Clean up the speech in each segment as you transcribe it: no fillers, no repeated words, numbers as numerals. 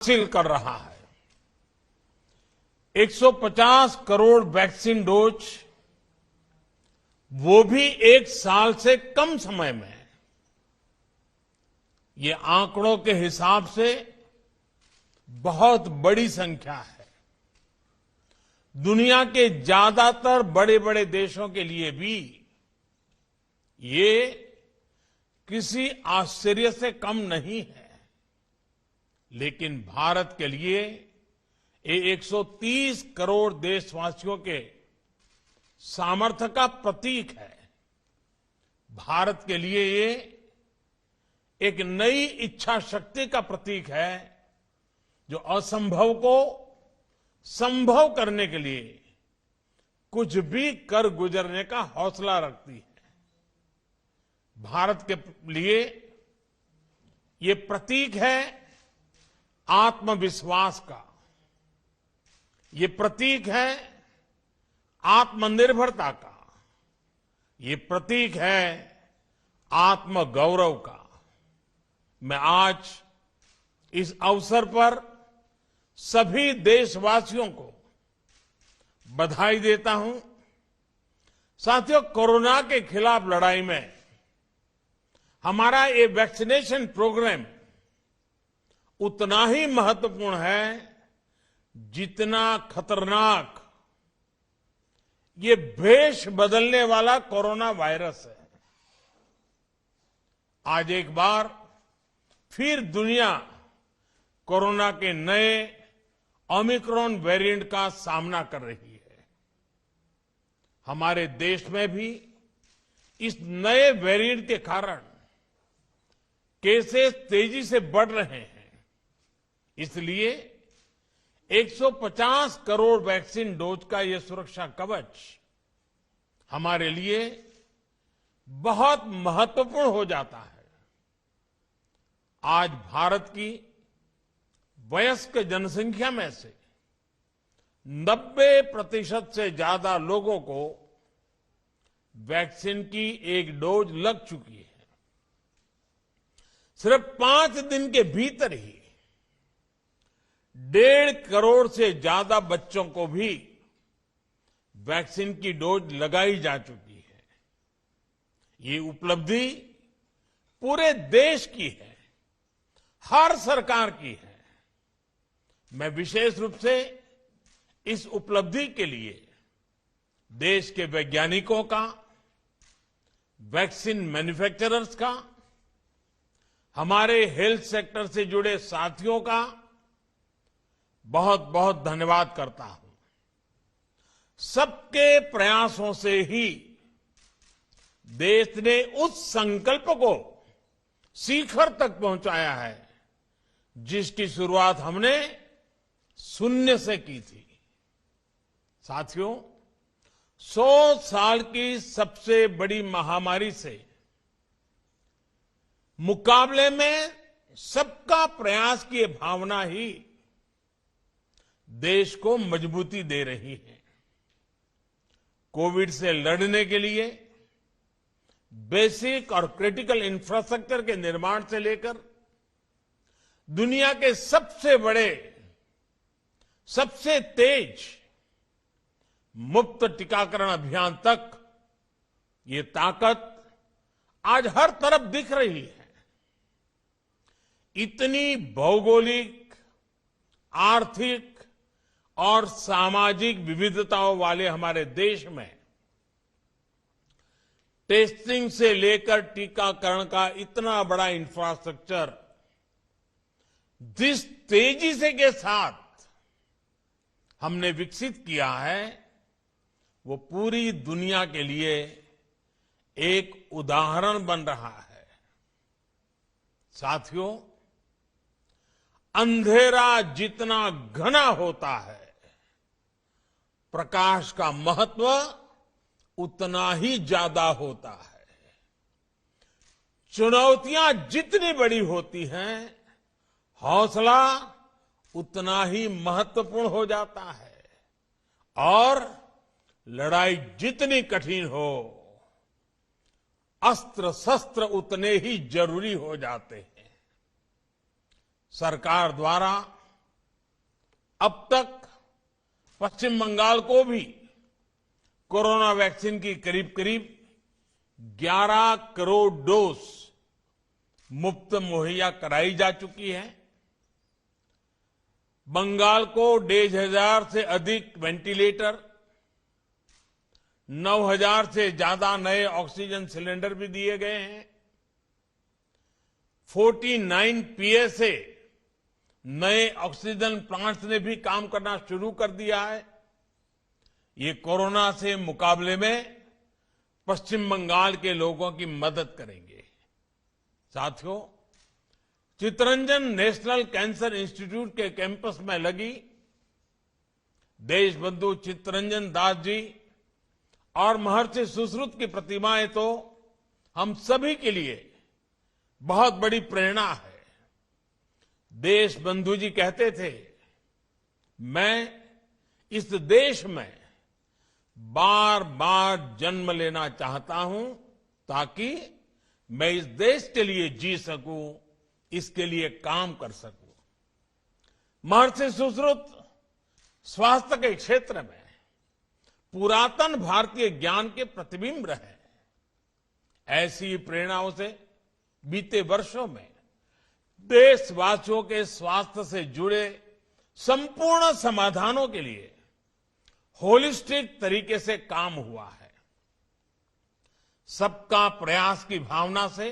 हासिल कर रहा है। 150 करोड़ वैक्सीन डोज, वो भी 1 साल से कम समय में। ये आंकड़ों के हिसाब से बहुत बड़ी संख्या है। दुनिया के ज्यादातर बड़े बड़े देशों के लिए भी ये किसी आश्चर्य से कम नहीं है, लेकिन भारत के लिए ये 130 करोड़ देशवासियों के सामर्थ्य का प्रतीक है। भारत के लिए ये एक नई इच्छा शक्ति का प्रतीक है, जो असंभव को संभव करने के लिए कुछ भी कर गुजरने का हौसला रखती है। भारत के लिए ये प्रतीक है आत्मविश्वास का, ये प्रतीक है आत्मनिर्भरता का, ये प्रतीक है आत्मगौरव का। मैं आज इस अवसर पर सभी देशवासियों को बधाई देता हूं। साथियों, कोरोना के खिलाफ लड़ाई में हमारा ये वैक्सीनेशन प्रोग्राम उतना ही महत्वपूर्ण है जितना खतरनाक ये भेष बदलने वाला कोरोना वायरस है। आज एक बार फिर दुनिया कोरोना के नए ओमिक्रॉन वेरिएंट का सामना कर रही है। हमारे देश में भी इस नए वेरिएंट के कारण केसेस तेजी से बढ़ रहे हैं। इसलिए 150 करोड़ वैक्सीन डोज का यह सुरक्षा कवच हमारे लिए बहुत महत्वपूर्ण हो जाता है। आज भारत की वयस्क जनसंख्या में से 90% से ज्यादा लोगों को वैक्सीन की एक डोज लग चुकी है। सिर्फ 5 दिन के भीतर ही 1.5 करोड़ से ज्यादा बच्चों को भी वैक्सीन की डोज लगाई जा चुकी है। ये उपलब्धि पूरे देश की है, हर सरकार की है। मैं विशेष रूप से इस उपलब्धि के लिए देश के वैज्ञानिकों का, वैक्सीन मैन्युफैक्चरर्स का, हमारे हेल्थ सेक्टर से जुड़े साथियों का बहुत बहुत धन्यवाद करता हूं। सबके प्रयासों से ही देश ने उस संकल्प को शिखर तक पहुंचाया है जिसकी शुरुआत हमने शून्य से की थी। साथियों, 100 साल की सबसे बड़ी महामारी से मुकाबले में सबका प्रयास की भावना ही देश को मजबूती दे रही है। कोविड से लड़ने के लिए बेसिक और क्रिटिकल इंफ्रास्ट्रक्चर के निर्माण से लेकर दुनिया के सबसे बड़े, सबसे तेज मुफ्त टीकाकरण अभियान तक ये ताकत आज हर तरफ दिख रही है। इतनी भौगोलिक, आर्थिक और सामाजिक विविधताओं वाले हमारे देश में टेस्टिंग से लेकर टीकाकरण का इतना बड़ा इंफ्रास्ट्रक्चर जिस तेजी से के साथ हमने विकसित किया है, वो पूरी दुनिया के लिए एक उदाहरण बन रहा है। साथियों, अंधेरा जितना घना होता है, प्रकाश का महत्व उतना ही ज्यादा होता है। चुनौतियां जितनी बड़ी होती हैं, हौसला उतना ही महत्वपूर्ण हो जाता है। और लड़ाई जितनी कठिन हो, अस्त्र शस्त्र उतने ही जरूरी हो जाते हैं। सरकार द्वारा अब तक पश्चिम बंगाल को भी कोरोना वैक्सीन की करीब करीब 11 करोड़ डोज मुफ्त मुहैया कराई जा चुकी है। बंगाल को 1,500 से अधिक वेंटिलेटर, 9,000 से ज्यादा नए ऑक्सीजन सिलेंडर भी दिए गए हैं। 49 पीएसए नए ऑक्सीजन प्लांट्स ने भी काम करना शुरू कर दिया है। ये कोरोना से मुकाबले में पश्चिम बंगाल के लोगों की मदद करेंगे। साथियों, चितरंजन नेशनल कैंसर इंस्टीट्यूट के कैंपस में लगी देशबंधु चितरंजन दास जी और महर्षि सुश्रुत की प्रतिमाएं तो हम सभी के लिए बहुत बड़ी प्रेरणा है। देशबंधु जी कहते थे, मैं इस देश में बार बार जन्म लेना चाहता हूं ताकि मैं इस देश के लिए जी सकूं, इसके लिए काम कर सकूं। महर्षि सुश्रुत स्वास्थ्य के क्षेत्र में पुरातन भारतीय ज्ञान के प्रतिबिंब रहे। ऐसी प्रेरणाओं से बीते वर्षों में देशवासियों के स्वास्थ्य से जुड़े संपूर्ण समाधानों के लिए होलिस्टिक तरीके से काम हुआ है। सबका प्रयास की भावना से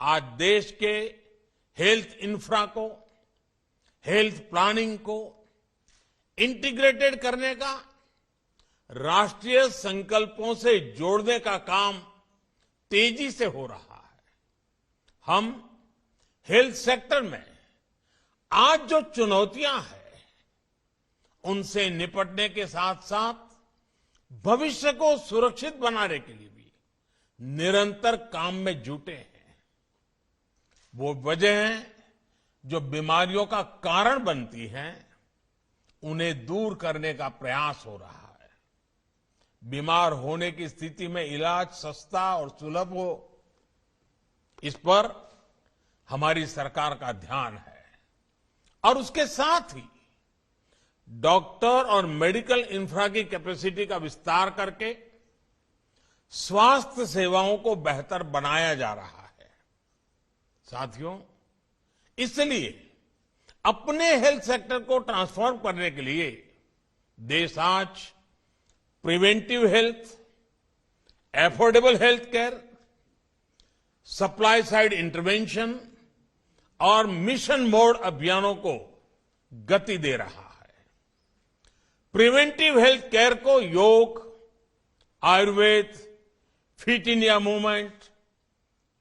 आज देश के हेल्थ इंफ्रा को, हेल्थ प्लानिंग को इंटीग्रेटेड करने का, राष्ट्रीय संकल्पों से जोड़ने का काम तेजी से हो रहा है। हम हेल्थ सेक्टर में आज जो चुनौतियां हैं, उनसे निपटने के साथ साथ भविष्य को सुरक्षित बनाने के लिए भी निरंतर काम में जुटे हैं। वो वजह है जो बीमारियों का कारण बनती हैं, उन्हें दूर करने का प्रयास हो रहा है। बीमार होने की स्थिति में इलाज सस्ता और सुलभ हो, इस पर हमारी सरकार का ध्यान है। और उसके साथ ही डॉक्टर और मेडिकल इंफ्रा की कैपेसिटी का विस्तार करके स्वास्थ्य सेवाओं को बेहतर बनाया जा रहा है। साथियों, इसलिए अपने हेल्थ सेक्टर को ट्रांसफॉर्म करने के लिए देश आज preventive health, affordable health care, supply side intervention और मिशन मोड अभियानों को गति दे रहा है। प्रिवेंटिव हेल्थ केयर को yoga, Ayurveda, fit India movement,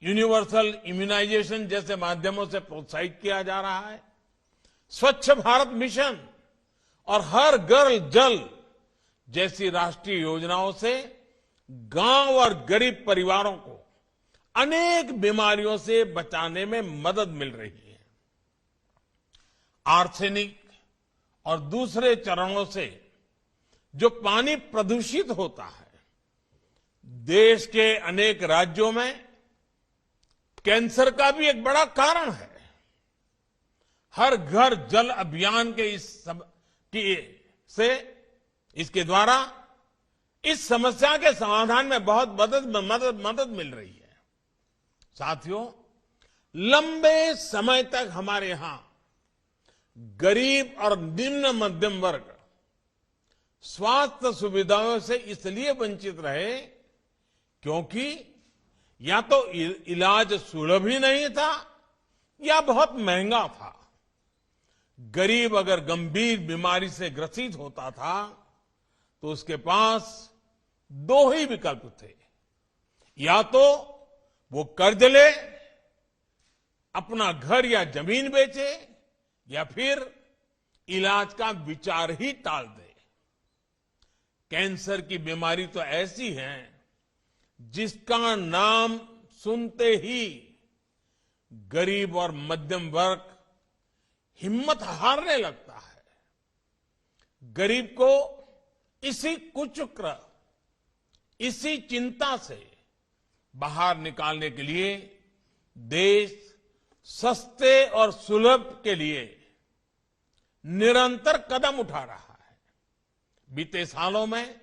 universal immunisation जैसे माध्यमों से प्रोत्साहित किया जा रहा है। स्वच्छ भारत मिशन और हर घर जल जैसी राष्ट्रीय योजनाओं से गांव और गरीब परिवारों को अनेक बीमारियों से बचाने में मदद मिल रही है। आर्सेनिक और दूसरे चरणों से जो पानी प्रदूषित होता है, देश के अनेक राज्यों में कैंसर का भी एक बड़ा कारण है। हर घर जल अभियान के इसके द्वारा इस समस्या के समाधान में बहुत मदद मिल रही है। साथियों, लंबे समय तक हमारे यहां गरीब और निम्न मध्यम वर्ग स्वास्थ्य सुविधाओं से इसलिए वंचित रहे क्योंकि या तो इलाज सुलभ ही नहीं था या बहुत महंगा था। गरीब अगर गंभीर बीमारी से ग्रसित होता था तो उसके पास दो ही विकल्प थे, या तो वो कर्ज ले, अपना घर या जमीन बेचे, या फिर इलाज का विचार ही टाल दे। कैंसर की बीमारी तो ऐसी है जिसका नाम सुनते ही गरीब और मध्यम वर्ग हिम्मत हारने लगता है। गरीब को इसी कुचक्र, इसी चिंता से बाहर निकालने के लिए देश सस्ते और सुलभ के लिए निरंतर कदम उठा रहा है। बीते सालों में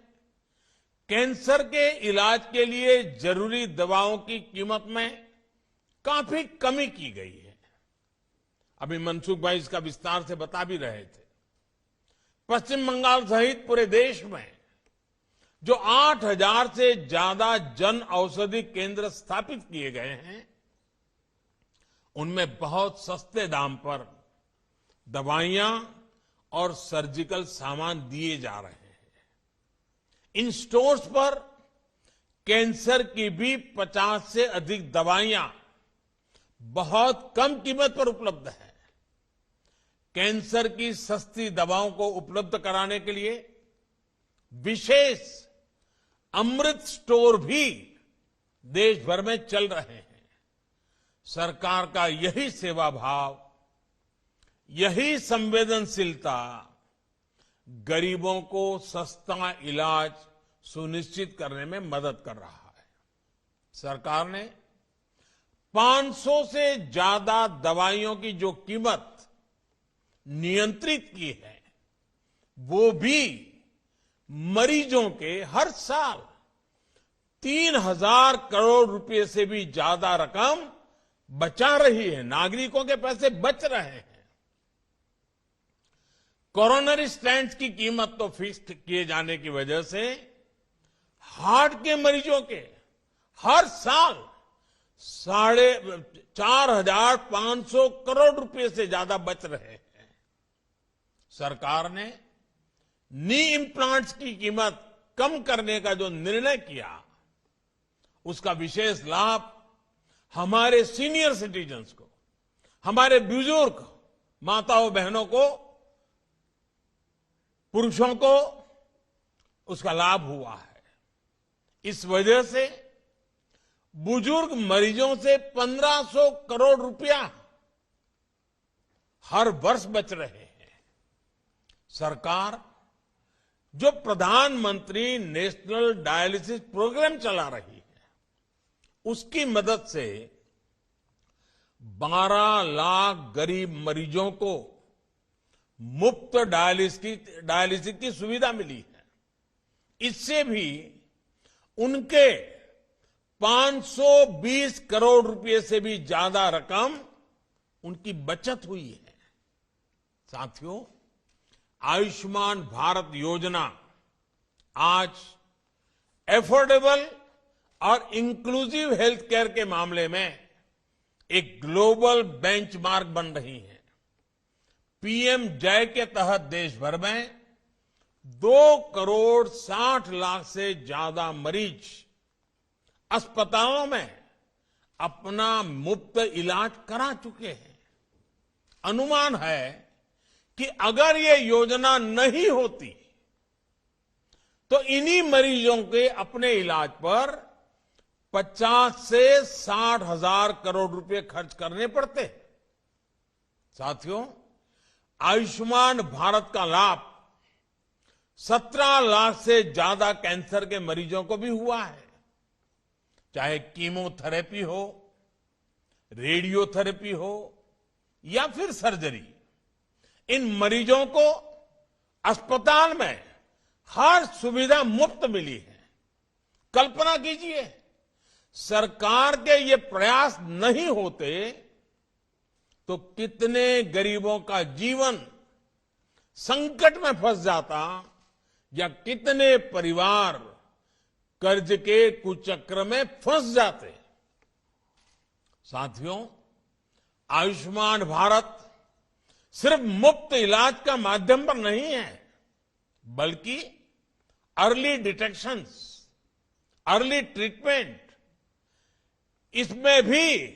कैंसर के इलाज के लिए जरूरी दवाओं की कीमत में काफी कमी की गई है। अभी मनसुख भाई इसका विस्तार से बता भी रहे थे। पश्चिम बंगाल सहित पूरे देश में जो 8,000 से ज्यादा जन औषधि केंद्र स्थापित किए गए हैं, उनमें बहुत सस्ते दाम पर दवाइयां और सर्जिकल सामान दिए जा रहे हैं। इन स्टोर्स पर कैंसर की भी 50 से अधिक दवाइयां बहुत कम कीमत पर उपलब्ध है। कैंसर की सस्ती दवाओं को उपलब्ध कराने के लिए विशेष अमृत स्टोर भी देश भर में चल रहे हैं। सरकार का यही सेवा भाव, यही संवेदनशीलता गरीबों को सस्ता इलाज सुनिश्चित करने में मदद कर रहा है। सरकार ने 500 से ज्यादा दवाइयों की जो कीमत नियंत्रित की है, वो भी मरीजों के हर साल 3,000 करोड़ रुपए से भी ज्यादा रकम बचा रही है। नागरिकों के पैसे बच रहे हैं। कोरोनरी स्टेंट्स की कीमत तो फिक्स किए जाने की वजह से हार्ट के मरीजों के हर साल 4,500 करोड़ रुपए से ज्यादा बच रहे हैं। सरकार ने नी इम्प्लांट्स की कीमत कम करने का जो निर्णय किया, उसका विशेष लाभ हमारे सीनियर सिटीजन्स को, हमारे बुजुर्ग माताओं बहनों को, पुरुषों को उसका लाभ हुआ है। इस वजह से बुजुर्ग मरीजों से 1,500 करोड़ रुपया हर वर्ष बच रहे हैं। सरकार जो प्रधानमंत्री नेशनल डायलिसिस प्रोग्राम चला रही है, उसकी मदद से 12 लाख गरीब मरीजों को मुफ्त डायलिसिस की सुविधा मिली है। इससे भी उनके 520 करोड़ रुपए से भी ज्यादा रकम उनकी बचत हुई है। साथियों, आयुष्मान भारत योजना आज एफोर्डेबल और इंक्लूसिव हेल्थ केयर के मामले में एक ग्लोबल बेंचमार्क बन रही है। पीएम जय के तहत देश भर में 2,60,00,000 से ज्यादा मरीज अस्पतालों में अपना मुफ्त इलाज करा चुके हैं। अनुमान है कि अगर ये योजना नहीं होती तो इन्हीं मरीजों के अपने इलाज पर 50 से 60,000 करोड़ रुपए खर्च करने पड़ते। साथियों, आयुष्मान भारत का लाभ 17 लाख से ज्यादा कैंसर के मरीजों को भी हुआ है। चाहे कीमोथेरेपी हो, रेडियोथेरेपी हो या फिर सर्जरी, इन मरीजों को अस्पताल में हर सुविधा मुफ्त मिली है। कल्पना कीजिए, सरकार के ये प्रयास नहीं होते तो कितने गरीबों का जीवन संकट में फंस जाता या कितने परिवार कर्ज के कुचक्र में फंस जाते। साथियों, आयुष्मान भारत सिर्फ मुफ्त इलाज का माध्यम पर नहीं है, बल्कि अर्ली डिटेक्शन, अर्ली ट्रीटमेंट, इसमें भी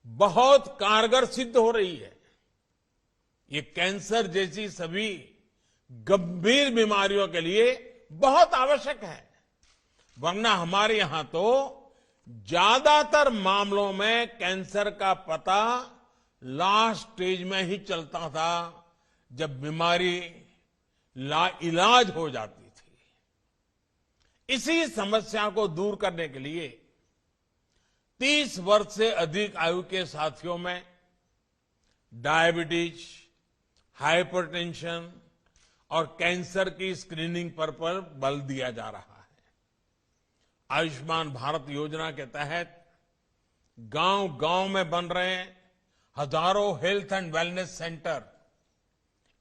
बहुत कारगर सिद्ध हो रही है। ये कैंसर जैसी सभी गंभीर बीमारियों के लिए बहुत आवश्यक है, वरना हमारे यहां तो ज्यादातर मामलों में कैंसर का पता लास्ट स्टेज में ही चलता था, जब बीमारी लाइलाज हो जाती थी। इसी समस्या को दूर करने के लिए 30 वर्ष से अधिक आयु के साथियों में डायबिटीज, हाइपरटेंशन और कैंसर की स्क्रीनिंग पर बल दिया जा रहा है। आयुष्मान भारत योजना के तहत गांव-गांव में बन रहे हजारों हेल्थ एंड वेलनेस सेंटर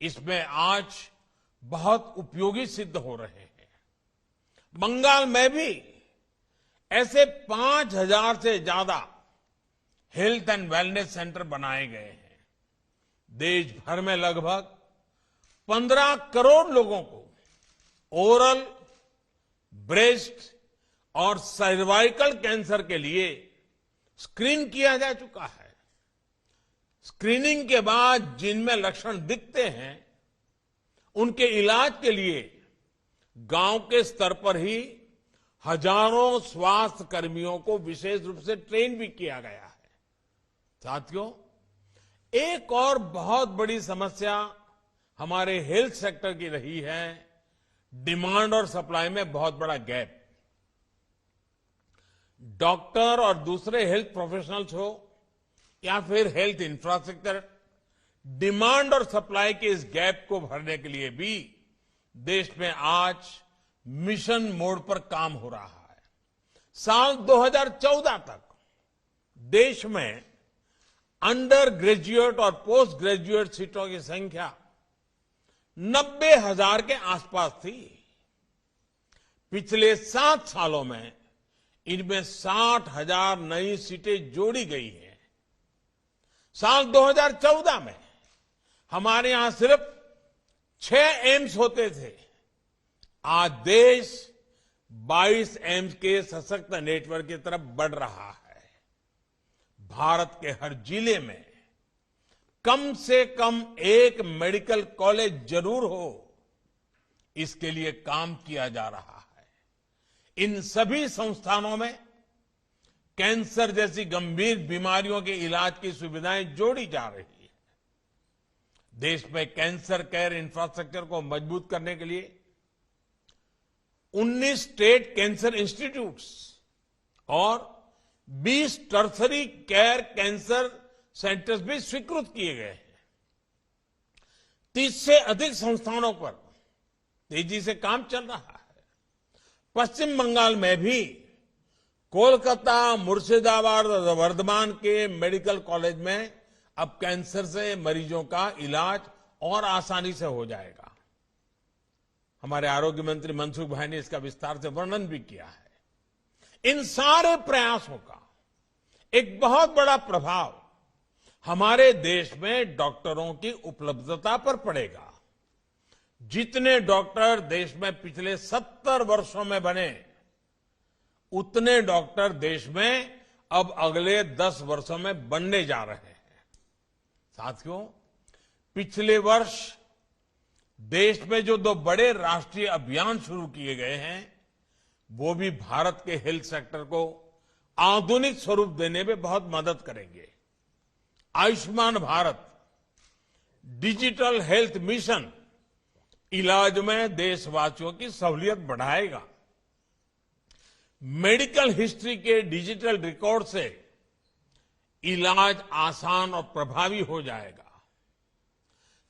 इसमें आज बहुत उपयोगी सिद्ध हो रहे हैं। बंगाल में भी ऐसे 5,000 से ज्यादा हेल्थ एंड वेलनेस सेंटर बनाए गए हैं। देश भर में लगभग 15 करोड़ लोगों को ओरल, ब्रेस्ट और सर्वाइकल कैंसर के लिए स्क्रीन किया जा चुका है। स्क्रीनिंग के बाद जिनमें लक्षण दिखते हैं उनके इलाज के लिए गांव के स्तर पर ही हजारों स्वास्थ्य कर्मियों को विशेष रूप से ट्रेन भी किया गया है। साथियों, एक और बहुत बड़ी समस्या हमारे हेल्थ सेक्टर की रही है डिमांड और सप्लाई में बहुत बड़ा गैप। डॉक्टर और दूसरे हेल्थ प्रोफेशनल्स हो या फिर हेल्थ इंफ्रास्ट्रक्चर, डिमांड और सप्लाई के इस गैप को भरने के लिए भी देश में आज मिशन मोड पर काम हो रहा है। साल 2014 तक देश में अंडर ग्रेजुएट और पोस्ट ग्रेजुएट सीटों की संख्या 90,000 के आसपास थी। पिछले 7 सालों में इनमें 60,000 नई सीटें जोड़ी गई हैं। साल 2014 में हमारे यहां सिर्फ 6 एम्स होते थे। आज देश 22 एम्स के सशक्त नेटवर्क की तरफ बढ़ रहा है। भारत के हर जिले में कम से कम एक मेडिकल कॉलेज जरूर हो, इसके लिए काम किया जा रहा है। इन सभी संस्थानों में कैंसर जैसी गंभीर बीमारियों के इलाज की सुविधाएं जोड़ी जा रही है। देश में कैंसर केयर इंफ्रास्ट्रक्चर को मजबूत करने के लिए 19 स्टेट कैंसर इंस्टीट्यूट्स और 20 टर्सरी केयर कैंसर सेंटर्स भी स्वीकृत किए गए हैं। 30 से अधिक संस्थानों पर तेजी से काम चल रहा है। पश्चिम बंगाल में भी कोलकाता, मुर्शिदाबाद और वर्धमान के मेडिकल कॉलेज में अब कैंसर से मरीजों का इलाज और आसानी से हो जाएगा। हमारे आरोग्य मंत्री मनसुख भाई ने इसका विस्तार से वर्णन भी किया है। इन सारे प्रयासों का एक बहुत बड़ा प्रभाव हमारे देश में डॉक्टरों की उपलब्धता पर पड़ेगा। जितने डॉक्टर देश में पिछले 70 वर्षों में बने, उतने डॉक्टर देश में अब अगले 10 वर्षों में बनने जा रहे हैं। साथियों, पिछले वर्ष देश में जो 2 बड़े राष्ट्रीय अभियान शुरू किए गए हैं, वो भी भारत के हेल्थ सेक्टर को आधुनिक स्वरूप देने में बहुत मदद करेंगे। Ayushman Bharat digital health mission इलाज में देशवासियों की सहूलियत बढ़ाएगा। मेडिकल हिस्ट्री के डिजिटल रिकॉर्ड से इलाज आसान और प्रभावी हो जाएगा।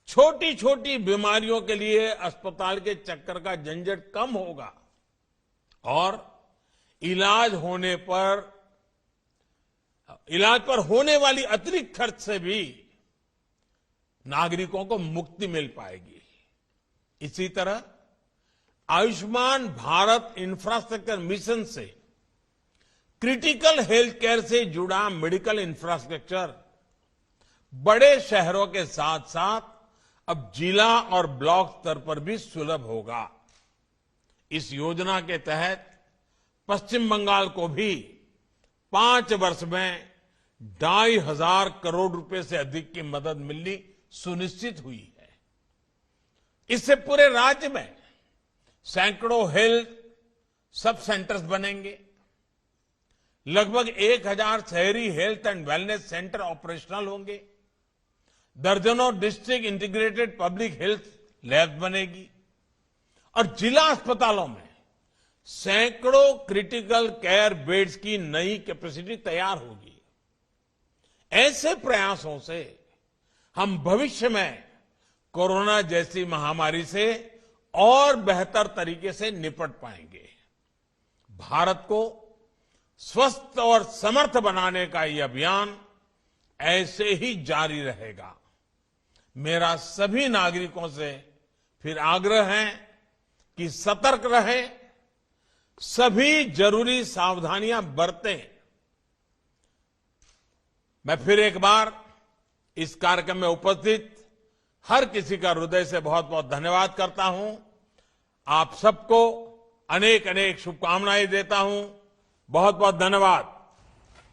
छोटी छोटी बीमारियों के लिए अस्पताल के चक्कर का झंझट कम होगा और इलाज पर होने वाली अतिरिक्त खर्च से भी नागरिकों को मुक्ति मिल पाएगी। इसी तरह आयुष्मान भारत इंफ्रास्ट्रक्चर मिशन से क्रिटिकल हेल्थ केयर से जुड़ा मेडिकल इंफ्रास्ट्रक्चर बड़े शहरों के साथ साथ अब जिला और ब्लॉक स्तर पर भी सुलभ होगा। इस योजना के तहत पश्चिम बंगाल को भी 5 वर्ष में 2,500 करोड़ रुपए से अधिक की मदद मिलनी सुनिश्चित हुई है। इससे पूरे राज्य में सैकड़ों हेल्थ सब सेंटर्स बनेंगे। लगभग 1,000 शहरी health and wellness centre operational होंगे। दर्जनों district integrated public health lab बनेगी और जिला अस्पतालों में सैकड़ों क्रिटिकल केयर बेड्स की नई कैपेसिटी तैयार होगी। ऐसे प्रयासों से हम भविष्य में कोरोना जैसी महामारी से और बेहतर तरीके से निपट पाएंगे। भारत को स्वस्थ और समर्थ बनाने का यह अभियान ऐसे ही जारी रहेगा। मेरा सभी नागरिकों से फिर आग्रह है कि सतर्क रहें, सभी जरूरी सावधानियां बरतें। मैं फिर एक बार इस कार्यक्रम में उपस्थित हर किसी का हृदय से बहुत बहुत धन्यवाद करता हूं। आप सबको अनेक अनेक शुभकामनाएं देता हूं। बहुत बहुत धन्यवाद।